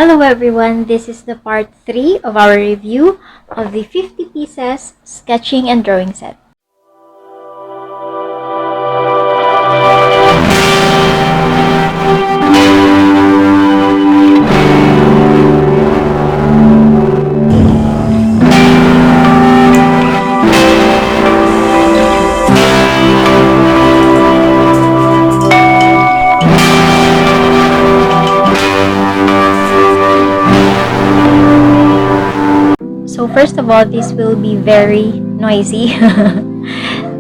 Hello everyone, this is the part 3 of our review of the 50 pieces sketching and drawing set. So first of all, this will be very noisy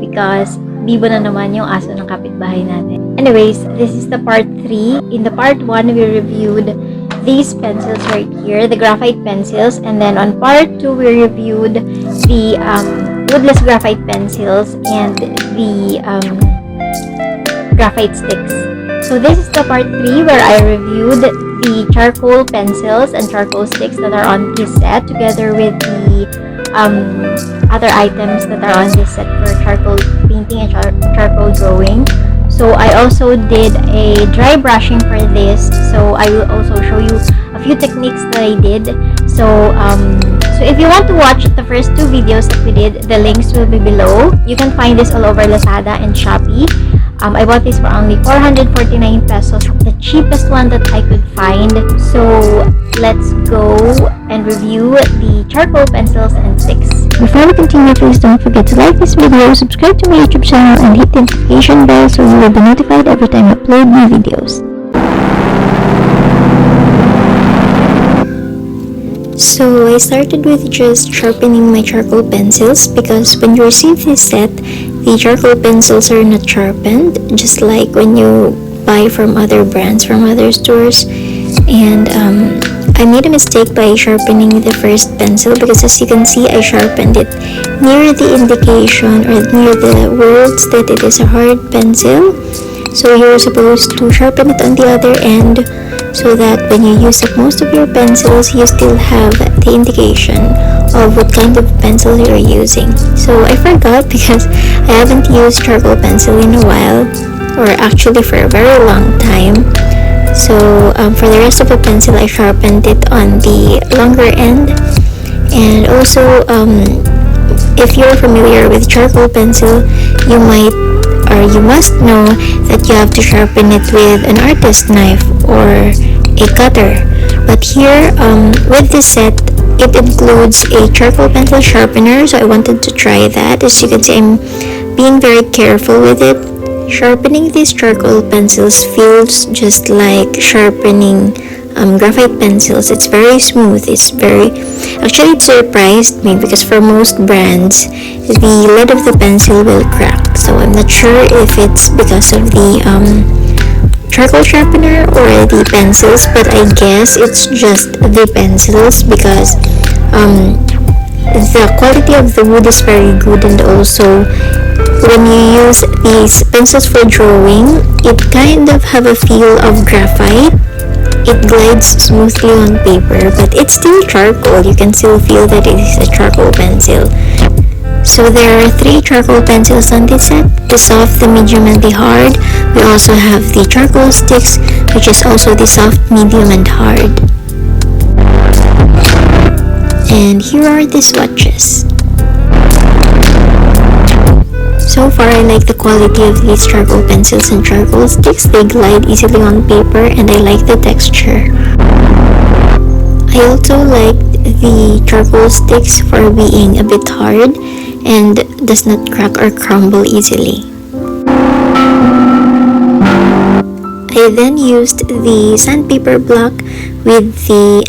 because bibo na naman yung aso ng kapitbahay natin. Anyways, this is the part 3. In the part 1, we reviewed these pencils right here, the graphite pencils, and then on part 2, we reviewed the woodless graphite pencils and the graphite sticks. So this is the part 3 where I reviewed the charcoal pencils and charcoal sticks that are on this set together with the other items that are on this set for charcoal painting and charcoal drawing. So I also did a dry brushing for this, so I will also show you a few techniques that I did. So if you want to watch the first 2 videos that we did, the links will be below. You can find this all over Lazada and Shopee. I bought this for only 449 pesos, the cheapest one that I could find. So let's go and review the charcoal pencils and sticks. Before we continue, please don't forget to like this video, subscribe to my YouTube channel, and hit the notification bell so you will be notified every time I upload new videos. So I started with just sharpening my charcoal pencils because when you receive this set, the charcoal pencils are not sharpened, just like when you buy from other brands, from other stores. And I made a mistake by sharpening the first pencil because, as you can see, I sharpened it near the indication or near the words that it is a hard pencil. So you're supposed to sharpen it on the other end so that when you use up most of your pencils, you still have the indication of what kind of pencil you're using. So I forgot because I haven't used charcoal pencil in a while, or actually for a very long time. So for the rest of the pencil, I sharpened it on the longer end. And also, if you're familiar with charcoal pencil, you must know that you have to sharpen it with an artist knife or a cutter. But here, with this set, it includes a charcoal pencil sharpener, so I wanted to try that. As you can see, I'm being very careful with it. Sharpening these charcoal pencils feels just like sharpening graphite pencils. It's very smooth. Actually, it surprised me because for most brands, the lead of the pencil will crack. So I'm not sure if it's because of the charcoal sharpener or the pencils, but I guess it's just the pencils because the quality of the wood is very good, and also when you use these pencils for drawing, it kind of have a feel of graphite. It glides smoothly on paper, but it's still charcoal. You can still feel that it is a charcoal pencil. So there are 3 charcoal pencils on this set, the soft, the medium, and the hard. We also have the charcoal sticks, which is also the soft, medium, and hard. And here are the swatches. So far, I like the quality of these charcoal pencils and charcoal sticks. They glide easily on paper, and I like the texture. I also liked the charcoal sticks for being a bit hard and does not crack or crumble easily. I then used the sandpaper block with the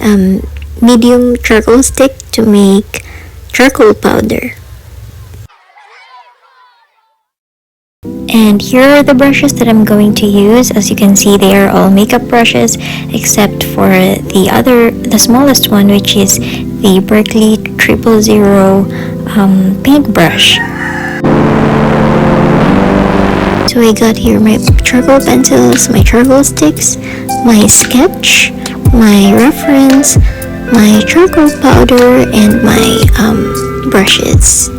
medium charcoal stick to make charcoal powder. And here are the brushes that I'm going to use. As you can see, they are all makeup brushes except for the smallest one, which is the Berkeley 000 paintbrush. So I got here my charcoal pencils, my charcoal sticks, my sketch, my reference, my charcoal powder, and my brushes.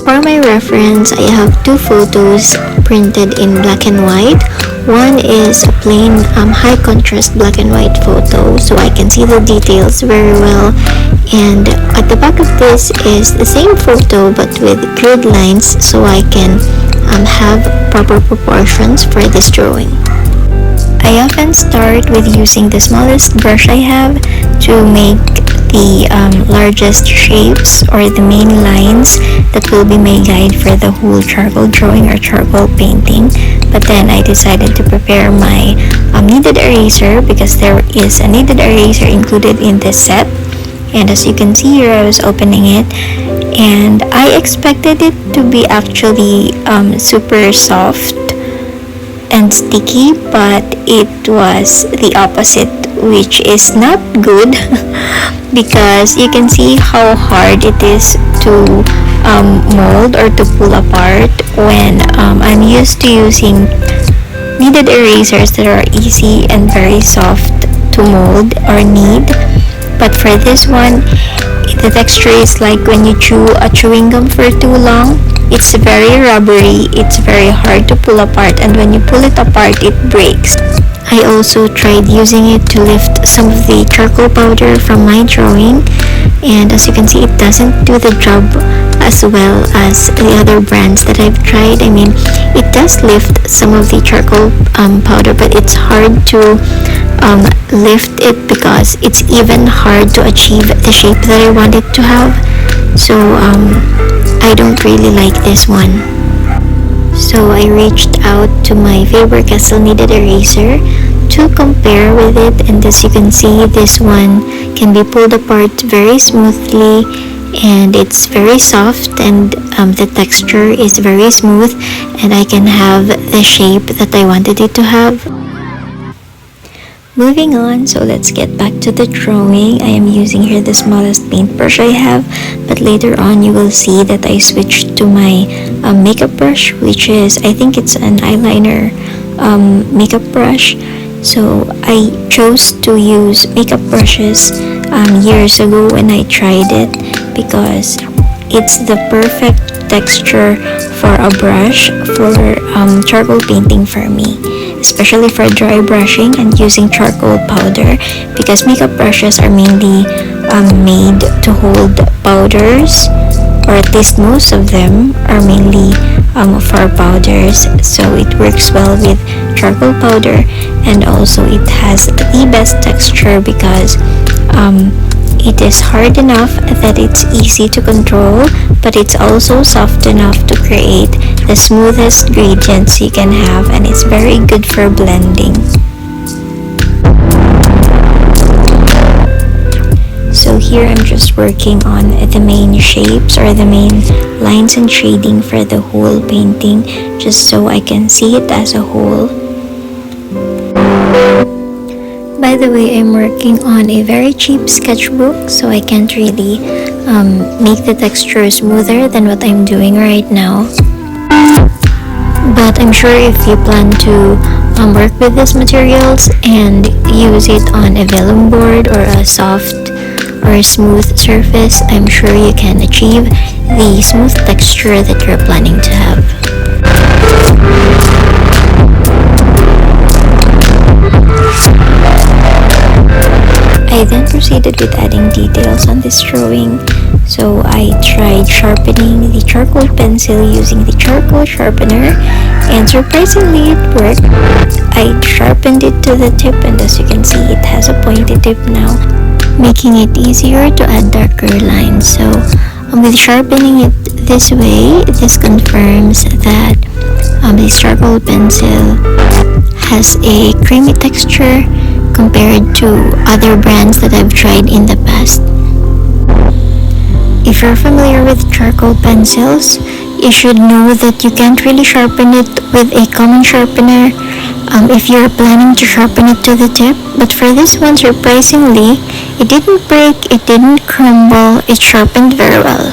For my reference, I have 2 photos printed in black and white. One is a plain high contrast black and white photo, so I can see the details very well. And at the back of this is the same photo but with grid lines, so I can have proper proportions for this drawing. I often start with using the smallest brush I have to make the largest shapes or the main lines that will be my guide for the whole charcoal drawing or charcoal painting. But then I decided to prepare my kneaded eraser because there is a kneaded eraser included in this set. And as you can see here, I was opening it and I expected it to be actually super soft and sticky, but it was the opposite, which is not good because you can see how hard it is to mold or to pull apart when I'm used to using kneaded erasers that are easy and very soft to mold or knead. But for this one, the texture is like when you chew a chewing gum for too long. It's very rubbery, it's very hard to pull apart, and when you pull it apart, it breaks. I also tried using it to lift some of the charcoal powder from my drawing, and as you can see, it doesn't do the job as well as the other brands that I've tried. I mean, it does lift some of the charcoal powder, but it's hard to lift it because it's even hard to achieve the shape that I want it to have. So I don't really like this one. So I reached out to my Faber-Castell kneaded eraser to compare with it, and as you can see, this one can be pulled apart very smoothly and it's very soft, and the texture is very smooth, and I can have the shape that I wanted it to have. Moving on, so let's get back to the drawing. I am using here the smallest paintbrush I have, but later on you will see that I switched to my makeup brush, which is, I think it's an eyeliner makeup brush. So I chose to use makeup brushes years ago when I tried it because it's the perfect texture for a brush for charcoal painting for me, especially for dry brushing and using charcoal powder, because makeup brushes are mainly made to hold powders, or at least most of them are mainly for powders, so it works well with charcoal powder. And also it has the best texture because it is hard enough that it's easy to control, but it's also soft enough to create the smoothest gradients you can have, and it's very good for blending. So here I'm just working on the main shapes or the main lines and shading for the whole painting, just so I can see it as a whole. By the way, I'm working on a very cheap sketchbook, so I can't really make the texture smoother than what I'm doing right now. But I'm sure if you plan to work with these materials and use it on a vellum board or a soft or a smooth surface, I'm sure you can achieve the smooth texture that you're planning to have. I then proceeded with adding details on this drawing. So I tried sharpening the charcoal pencil using the charcoal sharpener, and surprisingly it worked. I sharpened it to the tip, and as you can see, it has a pointy tip now, making it easier to add darker lines. So with sharpening it this way, this confirms that this charcoal pencil has a creamy texture compared to other brands that I've tried in the past. If you're familiar with charcoal pencils, you should know that you can't really sharpen it with a common sharpener if you're planning to sharpen it to the tip. But for this one, surprisingly, it didn't break, it didn't crumble, it sharpened very well.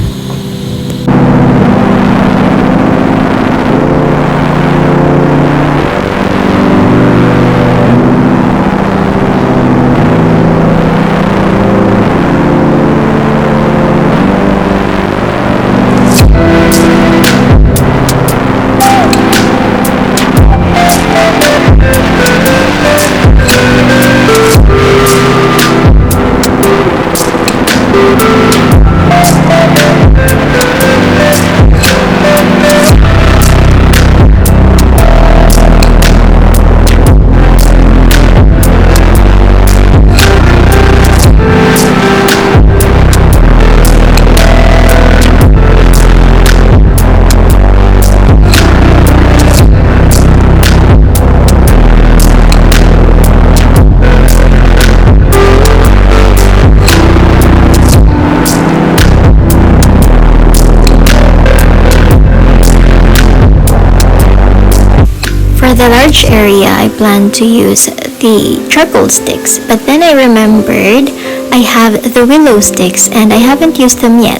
For the large area, I plan to use the charcoal sticks, but then I remembered I have the willow sticks and I haven't used them yet.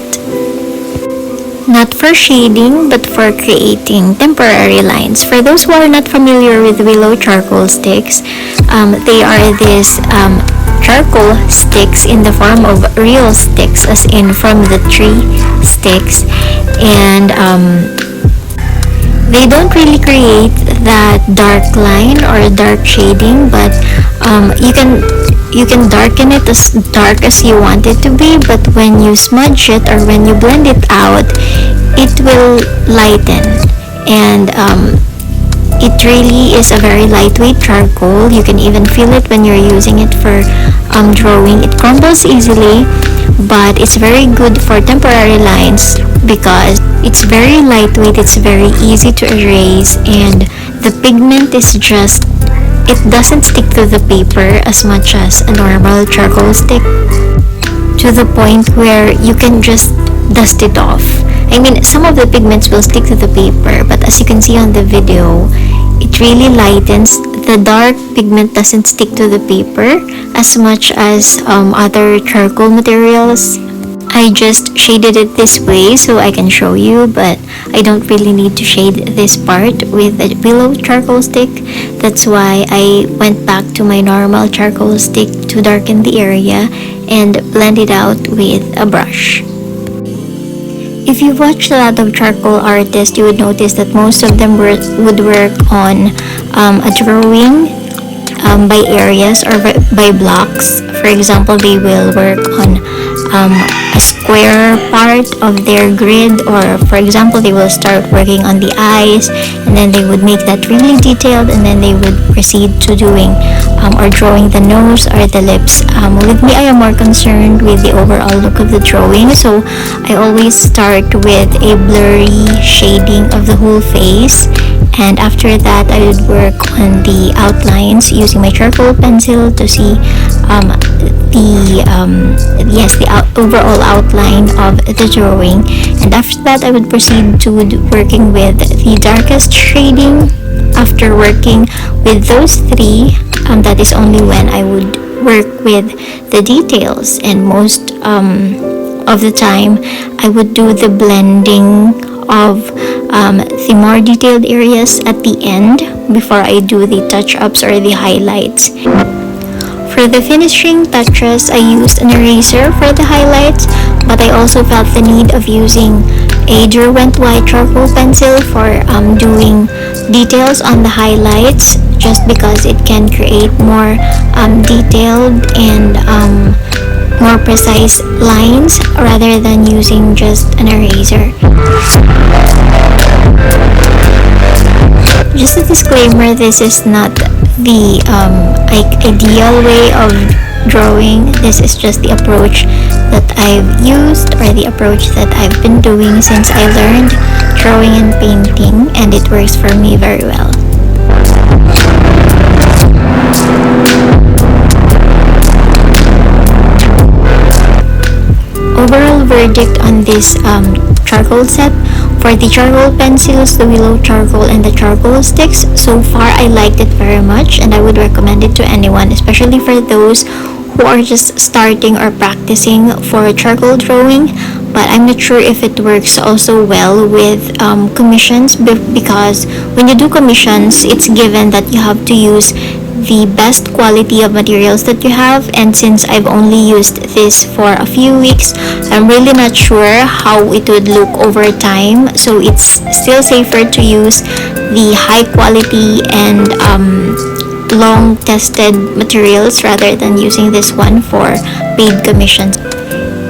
Not for shading, but for creating temporary lines. For those who are not familiar with willow charcoal sticks, they are these charcoal sticks in the form of real sticks, as in from the tree sticks, and they don't really create that dark line or dark shading, but you can darken it as dark as you want it to be, but when you smudge it or when you blend it out, it will lighten, and it really is a very lightweight charcoal. You can even feel it when you're using it for drawing. It crumbles easily, but it's very good for temporary lines because it's very lightweight, it's very easy to erase, and the pigment is just, it doesn't stick to the paper as much as a normal charcoal stick, to the point where you can just dust it off. I mean, some of the pigments will stick to the paper, but as you can see on the video, it really lightens. The dark pigment doesn't stick to the paper as much as other charcoal materials. I just shaded it this way so I can show you, but I don't really need to shade this part with the willow charcoal stick. That's why I went back to my normal charcoal stick to darken the area and blend it out with a brush. If you've watched a lot of charcoal artists, you would notice that most of them would work on a drawing by areas or by blocks. For example, they will work on a square part of their grid, or for example, they will start working on the eyes, and then they would make that really detailed, and then they would proceed to doing or drawing the nose or the lips. With me, I am more concerned with the overall look of the drawing, so I always start with a blurry shading of the whole face, and after that I would work on the outlines using my charcoal pencil to see the overall outline of the drawing, and after that I would proceed to working with the darkest shading. After working with those three, that is only when I would work with the details, and most of the time I would do the blending of the more detailed areas at the end before I do the touch-ups or the highlights. For the finishing touches, I used an eraser for the highlights, but I also felt the need of using a Derwent white charcoal pencil for doing details on the highlights, just because it can create more detailed and more precise lines rather than using just an eraser. Just a disclaimer, this is not the ideal way of drawing. This is just the approach that I've used, or the approach that I've been doing since I learned drawing and painting, and it works for me very well. Overall verdict on this charcoal set: for the charcoal pencils, the willow charcoal, and the charcoal sticks, so far I liked it very much, and I would recommend it to anyone, especially for those who are just starting or practicing for charcoal drawing. But I'm not sure if it works also well with commissions, because when you do commissions, it's given that you have to use the best quality of materials that you have, and since I've only used this for a few weeks, I'm really not sure how it would look over time, so it's still safer to use the high quality and long tested materials rather than using this one for paid commissions.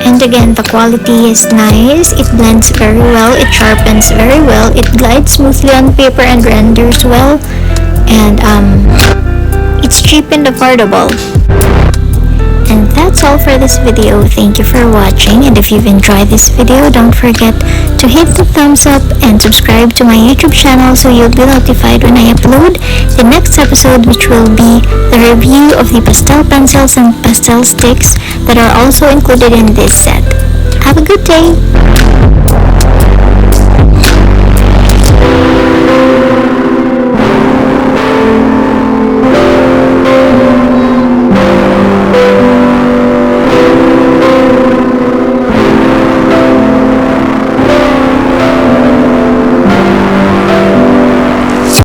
And again, the quality is nice, it blends very well, it sharpens very well, it glides smoothly on paper and renders well, and it's cheap and affordable. And that's all for this video. Thank you for watching, and if you've enjoyed this video, don't forget to hit the thumbs up and subscribe to my YouTube channel so you'll be notified when I upload the next episode, which will be the review of the pastel pencils and pastel sticks that are also included in this set. Have a good day!